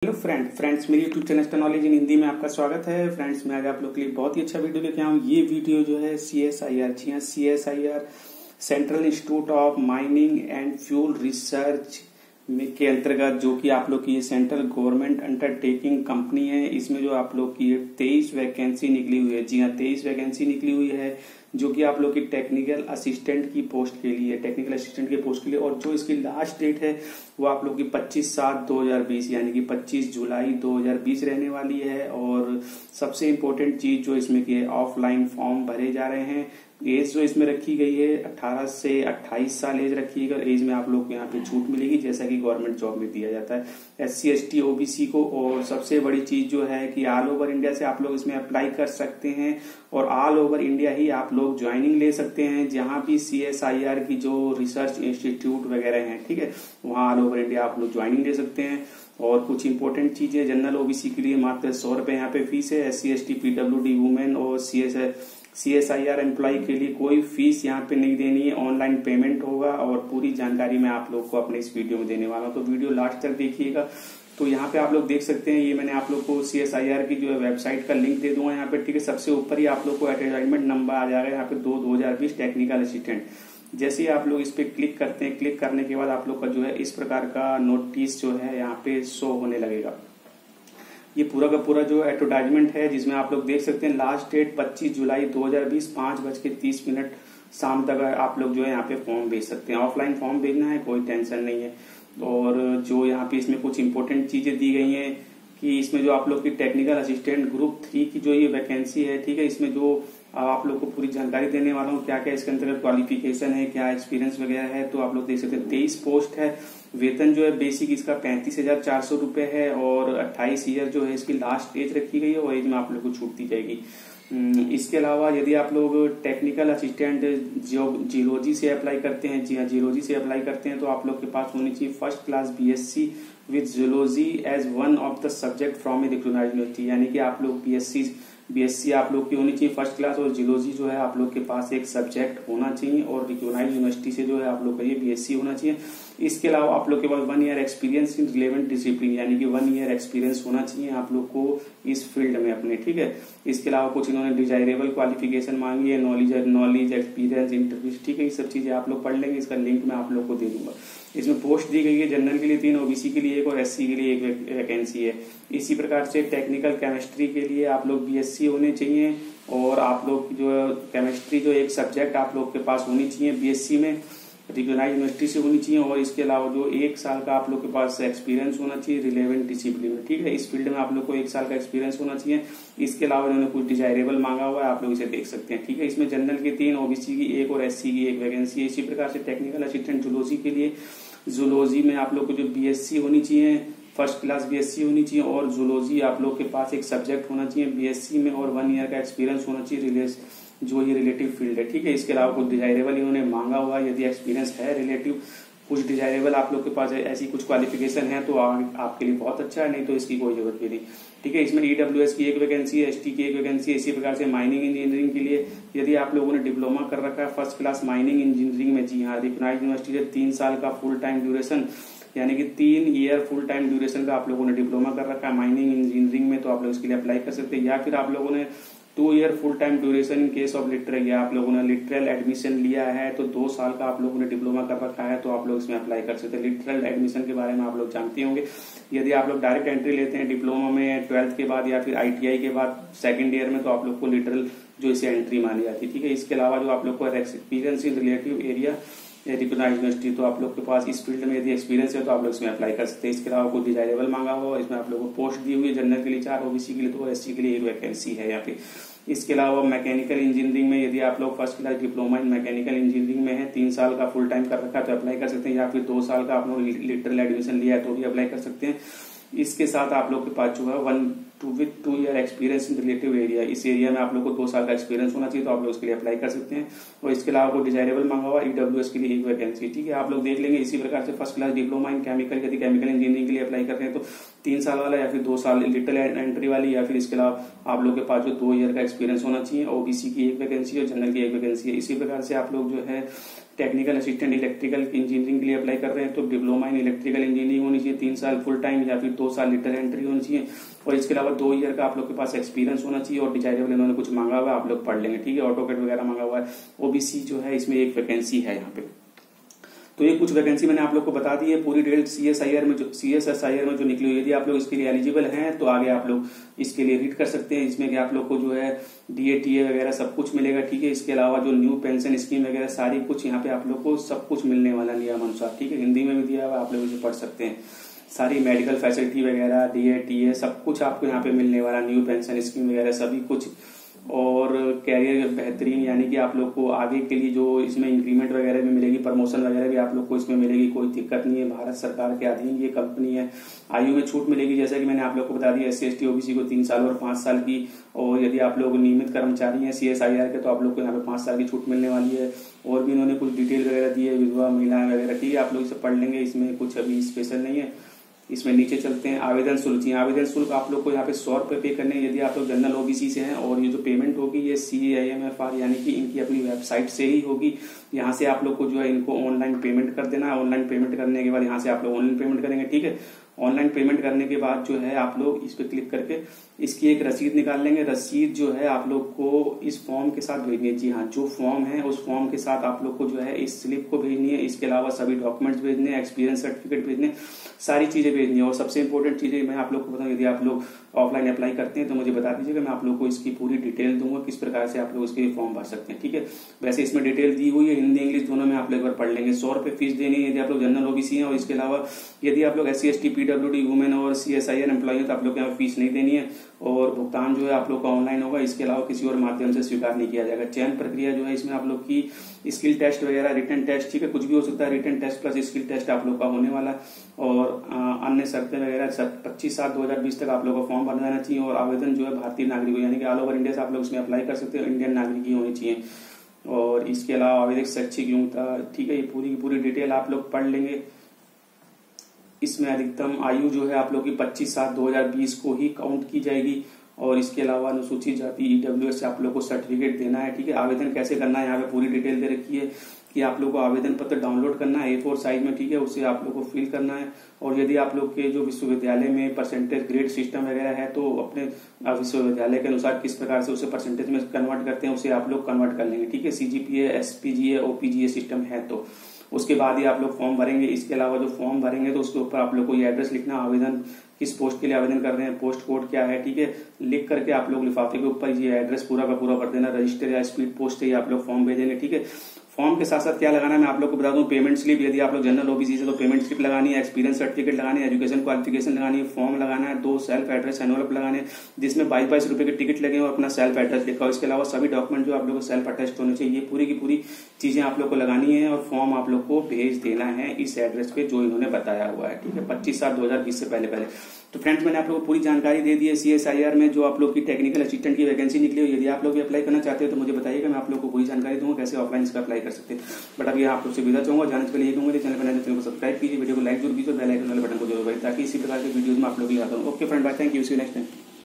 Hello friends मेरी YouTube channel technology in Hindi में आपका स्वागत है। फ्रेंड्स मैं आज आप लोग के लिए बहुत ही अच्छा वीडियो लेके आया हूँ। ये वीडियो जो है CSIR, जी हाँ CSIR central institute of mining and fuel research के अंतर्गत, जो कि आप लोग की ये सेंट्रल गवर्नमेंट अंडरटेकिंग कंपनी है। इसमें जो आप लोग की 23 वैकेंसी निकली हुई है, जी हाँ 23 वैकेंसी निकली हुई है, जो कि आप लोग की टेक्निकल असिस्टेंट की पोस्ट के लिए, टेक्निकल असिस्टेंट के पोस्ट के लिए। और जो इसकी लास्ट डेट है वो आप लोग की 25/7/2020 यानी कि 25 जुलाई 2020 रहने वाली है। और सबसे इम्पोर्टेंट चीज जो इसमें की है, ऑफलाइन फॉर्म भरे जा रहे हैं। एज जो इसमें रखी गई है 18 से 28 साल एज रखी है। एज में आप लोग को यहाँ पे छूट मिलेगी, जैसा कि गवर्नमेंट जॉब में दिया जाता है SC ST OBC को। और सबसे बड़ी चीज जो है कि ऑल ओवर इंडिया से आप लोग इसमें अप्लाई कर सकते हैं और ऑल ओवर इंडिया ही आप लोग ज्वाइनिंग ले सकते हैं। जहां भी CSIR की जो रिसर्च इंस्टीट्यूट वगैरह हैं, ठीक है, वहां ऑल ओवर इंडिया आप लोग ज्वाइनिंग ले सकते हैं। और कुछ इंपॉर्टेंट चीजें, जनरल OBC के लिए मात्र 100 रुपए यहाँ पे फीस है। SC ST PWD वुमेन और CSIR एम्प्लॉय के लिए कोई फीस यहाँ पे नहीं देनी है, ऑनलाइन पेमेंट होगा। और पूरी जानकारी मैं आप लोग को अपने इस वीडियो में देने वाला हूँ, तो वीडियो लास्ट तक देखिएगा। तो यहाँ पे आप लोग देख सकते हैं, ये मैंने आप लोग को CSIR की जो है वेबसाइट का लिंक दे दूंगा यहाँ पे, ठीक है। सबसे ऊपर ही आप लोग को एडवर्टाइजमेंट नंबर आ जाएगा यहाँ पे 2020 टेक्निकल असिस्टेंट। जैसे ही आप लोग इस पे क्लिक करते हैं, क्लिक करने के बाद आप लोग का जो है इस प्रकार का नोटिस जो है यहाँ पे शो होने लगेगा। ये पूरा का पूरा जो एडवर्टाइजमेंट है, जिसमें आप लोग देख सकते हैं लास्ट डेट 25 जुलाई 2020 5:30 शाम तक आप लोग जो है यहाँ पे फॉर्म भेज सकते हैं। ऑफलाइन फॉर्म भेजना है, कोई टेंशन नहीं है। और जो यहाँ पे इसमें कुछ इंपॉर्टेंट चीजें दी गई हैं कि इसमें जो आप लोग की टेक्निकल असिस्टेंट ग्रुप 3 की जो ये वैकेंसी है, ठीक है, इसमें जो आप लोग को पूरी जानकारी देने वाला हूँ, क्या क्या इसके अंतर्गत क्वालिफिकेशन है, क्या एक्सपीरियंस वगैरह है। तो आप लोग देख सकते हैं 23 पोस्ट है। वेतन जो है बेसिक इसका 35,400 रुपए है। और 28 ईयर जो है इसकी लास्ट एज रखी गई है, और एज में आप लोग को छूट दी जाएगी। इसके अलावा यदि आप लोग टेक्निकल असिस्टेंट जियोलॉजी से अप्लाई करते हैं, जी हाँ जियोलॉजी से अप्लाई करते हैं, तो आप लोग के पास होनी चाहिए first class BSc with geology as one of the subject from a recognised university. यानी कि आप लोग BSc आप लोग की होनी चाहिए फर्स्ट क्लास, और जियोलॉजी जो है आप लोग के पास एक सब्जेक्ट होना चाहिए, और रिकॉग्नाइज्ड यूनिवर्सिटी से जो है आप लोग का ये BSc होना चाहिए। इसके अलावा आप लोग के पास 1 year experience in relevant discipline, यानी कि 1 ईयर एक्सपीरियंस होना चाहिए आप लोग को इस फील्ड में अपने, ठीक है। इसके अलावा कुछ इन्होंने डिजायरेबल क्वालिफिकेशन मांगी है, नॉलेज एक्सपीरियंस इंटरव्यू, ठीक है। ये सब चीजें आप लोग पढ़ लेंगे, इसका लिंक मैं आप लोग को दे दूंगा। इसमें पोस्ट दी गई है, जनरल के लिए 3, OBC के लिए 1 और SC के लिए 1 वैकेंसी है। इसी प्रकार से टेक्निकल केमिस्ट्री के लिए आप लोग BSc होने चाहिए, और आप लोग जो केमिस्ट्री जो एक सब्जेक्ट आप लोग के पास होनी चाहिए BSc में, रिकॉग्नाइज्ड यूनिवर्सिटी से होनी चाहिए। और इसके अलावा जो 1 साल का आप लोग के पास एक्सपीरियंस होना चाहिए रिलेवेंट डिसिप्लिन में, ठीक है। इस फील्ड में आप लोग को 1 साल का एक्सपीरियंस होना चाहिए। इसके अलावा इन्होंने कुछ डिजायरेबल मांगा हुआ है, आप लोग इसे देख सकते हैं, ठीक है। इसमें जनरल की 3, OBC की 1 और SC की 1 वैकेंसी है। इसी प्रकार से टेक्निकल असिस्टेंट जूलॉजी के लिए, जूलॉजी में आप लोग को जो BSc होनी चाहिए, फर्स्ट क्लास BSc होनी चाहिए, और जूलॉजी आप लोग के पास एक सब्जेक्ट होना चाहिए BSc में, और 1 ईयर का एक्सपीरियंस होना चाहिए जो ये रिलेटिव फील्ड है, ठीक है। इसके अलावा कुछ डिजायरेबल इन्होंने मांगा हुआ है, यदि एक्सपीरियंस है रिलेटिव, कुछ डिजायरेबल आप लोग के पास है, ऐसी कुछ क्वालिफिकेशन है तो आपके लिए बहुत अच्छा है, नहीं तो इसकी कोई जरूरत भी नहीं, ठीक है। इसमें EWS की 1 वैकेंसी है, ST की 1 वैकेंसी है। इसी प्रकार से माइनिंग इंजीनियरिंग के लिए, यदि आप लोगों ने डिप्लोमा कर रखा है फर्स्ट क्लास माइनिंग इंजीनियरिंग में, जी हाँ रिकॉग्नाइज्ड यूनिवर्सिटी से 3 साल का फुल टाइम ड्यूरेशन, यानी कि 3 ईयर फुल टाइम ड्यूरेशन का आप लोगों ने डिप्लोमा कर रखा है माइनिंग इंजीनियरिंग में, तो आप लोग इसके लिए अप्लाई कर सकते हैं। या फिर आप लोगों ने 2 year full time duration in case of literal, या आप लोगों ने लिटरल एडमिशन लिया है तो 2 साल का आप लोगों ने डिप्लोमा कर रखा है, तो आप लोग इसमें अप्लाई कर सकते हैं। लिटरल एडमिशन के बारे में आप लोग जानते होंगे। यदि आप लोग डायरेक्ट एंट्री लेते हैं डिप्लोमा में 12th के बाद, या फिर ITI के बाद 2nd ईयर में, तो आप लोग को लिटरल जो इसे एंट्री मानी जाती है, ठीक है। इसके अलावा जो आप लोग को experience in relative area recognised university, तो आप लोग के पास इस फील्ड में यदि एक्सपीरियंस है तो आप लोग इसमें अप्लाई कर सकते हैं। इसके अलावा कुछ डिजायरेबल मांगा हुआ, इसमें आप लोगों को पोस्ट दी हुई है, जनरल के लिए 4, OBC के लिए 2, SC के लिए 1 वैकेंसी है यहाँ पे। इसके अलावा मैकेनिकल इंजीनियरिंग में यदि आप लोग first class diploma in mechanical engineering में है, 3 साल का फुल टाइम कर रखा है तो अप्लाई कर सकते हैं, या फिर 2 साल का आप लोग लिटरल एडमिशन लिया है तो भी अप्लाई कर सकते हैं। इसके साथ आप लोग के पास जो है 2 year experience in relative area, इस एरिया में आप लोग को 2 साल का एक्सपीरियंस होना चाहिए, तो आप लोग इसके लिए अप्लाई कर सकते हैं। और इसके अलावा को डिजायरेबल मांगा हुआ EWS के लिए 1 वैकेंसी, ठीक है। आप लोग देख लेंगे। इसी प्रकार से first class diploma in chemical, यदि केमिकल इंजीनियरिंग के लिए अप्लाई करते हैं तो 3 साल वाला, या फिर 2 साल लिटरल एंट्री वाली, या फिर इसके अलावा आप लोग के पास जो 2 ईयर का एक्सपीरियंस होना चाहिए। OBC की 1 वैकेंसी और जनरल की 1 वैकेंसी है। इसी प्रकार से आप लोग जो है टेक्निकल असिस्टेंट इलेक्ट्रिकल इंजीनियरिंग के लिए अप्लाई कर रहे हैं तो डिप्लोमा इन इलेक्ट्रिकल इंजीनियरिंग होनी चाहिए, 3 साल फुल टाइम या फिर 2 साल लेटर एंट्री होनी चाहिए, और इसके अलावा 2 ईयर का आप लोग के पास एक्सपीरियंस होना चाहिए, और डिजायरेबल इन्होंने कुछ मांगा हुआ है, आप लोग पढ़ लेंगे, ठीक है। ऑटोकैड वगैरह मांगा हुआ है। ओबीसी जो है इसमें एक वैकेंसी है यहाँ पे। तो ये कुछ वैकेंसी मैंने आप लोग को बता दी है। पूरी डिटेल सीएसआईआर में जो निकली हुई है, यदि आप लोग इसके लिए एलिजिबल हैं तो आगे आप लोग इसके लिए रीड कर सकते हैं। इसमें कि आप लोग को जो है डीएटीए वगैरह सब कुछ मिलेगा, ठीक है। इसके अलावा जो न्यू पेंशन स्कीम वगैरह सारी कुछ यहाँ पे आप लोग को सब कुछ मिलने वाला नियमानुसार, ठीक है। हिंदी में भी दिया हुआ, आप लोग इसे पढ़ सकते हैं। सारी मेडिकल फैसिलिटी वगैरह, डीएटीए सब कुछ आपको यहाँ पे मिलने वाला, न्यू पेंशन स्कीम वगैरह सभी कुछ। और कैरियर बेहतरीन, यानी कि आप लोग को आगे के लिए जो इसमें इंक्रीमेंट वगैरह भी मिलेगी, प्रमोशन वगैरह भी आप लोग को इसमें मिलेगी, कोई दिक्कत नहीं है। भारत सरकार के अधीन ये कंपनी है। आयु में छूट मिलेगी, जैसा कि मैंने आप लोग को बता दिया, SC ST OBC को 3 साल और 5 साल की, और यदि आप लोग नियमित कर्मचारी हैं CSIR के तो आप लोग को यहाँ पे 5 साल की छूट मिलने वाली है। और भी इन्होंने कुछ डिटेल वगैरह दी है, विधवा महिलाएं वगैरह, ठीक है। आप लोग इसे पढ़ लेंगे, इसमें कुछ अभी स्पेशल नहीं है। इसमें नीचे चलते हैं। आवेदन शुल्क, आवेदन शुल्क आप लोग को यहाँ पे 100 रुपए पे करने हैं यदि आप लोग जनरल OBC से हैं, और ये जो पेमेंट होगी ये CIMFR यानी कि इनकी अपनी वेबसाइट से ही होगी। यहाँ से आप लोग को जो है इनको ऑनलाइन पेमेंट कर देना है। ऑनलाइन पेमेंट करने के बाद यहाँ से आप लोग ऑनलाइन पेमेंट करेंगे, ठीक है। ऑनलाइन पेमेंट करने के बाद जो है आप लोग इस पे क्लिक करके इसकी एक रसीद निकाल लेंगे। रसीद जो है आप लोग को इस फॉर्म के साथ भेजनी है। जी हाँ, जो फॉर्म है उस फॉर्म के साथ आप लोग को जो है इस स्लिप को भेजनी है। इसके अलावा सभी डॉक्यूमेंट्स भेजने, एक्सपीरियंस सर्टिफिकेट भेजने, सारी चीजें भेजनी है। और सबसे इंपॉर्टेंट चीजें मैं आप लोग को बताऊं, यदि आप लोग ऑफलाइन अप्लाई करते हैं तो मुझे बता दीजिएगा, मैं आप लोग को इसकी पूरी डिटेल दूंगा किस प्रकार से आप लोग इसके फॉर्म भर सकते हैं, ठीक है। वैसे इसमें डिटेल दी हुई है, हिंदी इंग्लिश दोनों में आप लोग एक बार पढ़ लेंगे। 100 रुपए फीस देनी है यदि आप लोग जनरल OBC हैं, और इसके अलावा यदि आप लोग SC ST PWD वुमेन और CSIR एम्प्लॉय है तो आप लोग यहाँ फीस नहीं देनी है। और भुगतान जो है आप लोग का ऑनलाइन होगा, इसके अलावा किसी और माध्यम से स्वीकार नहीं किया जाएगा। चयन प्रक्रिया जो है इसमें आप लोग की स्किल टेस्ट वगैरह, रिटन टेस्ट, ठीक है, कुछ भी हो सकता है। Written test plus skill test आप लोग का होने वाला, और अन्य शर्तें वगैरह 25/7/2020 तक आप लोग का फॉर्म भर जाना चाहिए। और आवेदन जो है भारतीय नागरिक यानी कि ऑल ओवर इंडिया से आप लोग इसमें अप्लाई कर सकते हो, इंडियन नागरिक ही होनी चाहिए। और इसके अलावा आवेदक शैक्षिक योग्यता, ठीक है, ये पूरी की पूरी डिटेल आप लोग पढ़ लेंगे। इसमें अधिकतम आयु जो है आप लोग की 25/7/2020 को ही काउंट की जाएगी। और इसके अलावा अनुसूचित जाति EWS से आप लोग को सर्टिफिकेट देना है, ठीक है। आवेदन कैसे करना है यहाँ पे पूरी डिटेल दे रखी है कि आप लोग को आवेदन पत्र डाउनलोड करना है A4 साइज में, ठीक है, उसे आप लोग को फिल करना है। और यदि आप लोग के जो विश्वविद्यालय में परसेंटेज ग्रेड सिस्टम वगैरह है तो अपने विश्वविद्यालय के अनुसार किस प्रकार से उसे परसेंटेज में कन्वर्ट करते हैं उसे आप लोग कन्वर्ट कर लेंगे, ठीक है। CGPA SPGA OPGA सिस्टम है तो उसके बाद ही आप लोग फॉर्म भरेंगे। इसके अलावा जो फॉर्म भरेंगे तो उसके ऊपर आप लोग को ये एड्रेस लिखना, आवेदन किस पोस्ट के लिए आवेदन कर रहे हैं, पोस्ट कोड क्या है, ठीक है, लिख करके आप लोग लिफाफे के ऊपर ये एड्रेस पूरा का पूरा भर देना। रजिस्टर या स्पीड पोस्ट से आप लोग फॉर्म भेजेंगे, ठीक है। फॉर्म के साथ साथ क्या लगाना है मैं आप लोग को बता दूं, पेमेंट स्लिप, यदि आप लोग जनरल OBC से तो पेमेंट स्लिप लगानी है, एक्सपीरियंस सर्टिफिकेट लगानी है, एजुकेशन क्वालिफिकेशन लगानी है, फॉर्म लगाना है, 2 सेल्फ एड्रेस एनवलप लगाने हैं जिसमें 22 रुपए के टिकट लगे और अपना सेल्फ एड्रेस लिखा हो। इसके अलावा सभी डॉक्यूमेंट जो आप लोग को सेल्फ अटेस्ट होने चाहिए, ये पूरी की पूरी चीजें आप लोग को लगानी है। और फॉर्म आप लोग को भेज देना है इस एड्रेस पे जो इन्होंने बताया हुआ है, ठीक है, 25/7/2020 से पहले। तो फ्रेंड्स मैंने आप लोगों को पूरी जानकारी दे दी है CSIR में जो आप लोग की टेक्निकल असिस्टेंट की वैकेंसी निकली हो। यदि आप लोग भी अप्लाई करना चाहते हो तो मुझे बताइएगा, मैं आप लोग को पूरी जानकारी दूंगा कैसे ऑफलाइन इसका अप्लाई कर सकते हैं। बट अभी आप लोग से विदा चाहूंगा, जाने से पहले ये कहूंगा चैनल पर चैनल को सब्सक्राइब कीजिए, वीडियो को लाइक जरूर कीजिए, बेल आइकन वाले बटन को जरूर दबाइए ताकि इसी प्रकार के वीडियोज में आप लोग ले आता हूँ। Okay friend, bye, thank you, see you next time.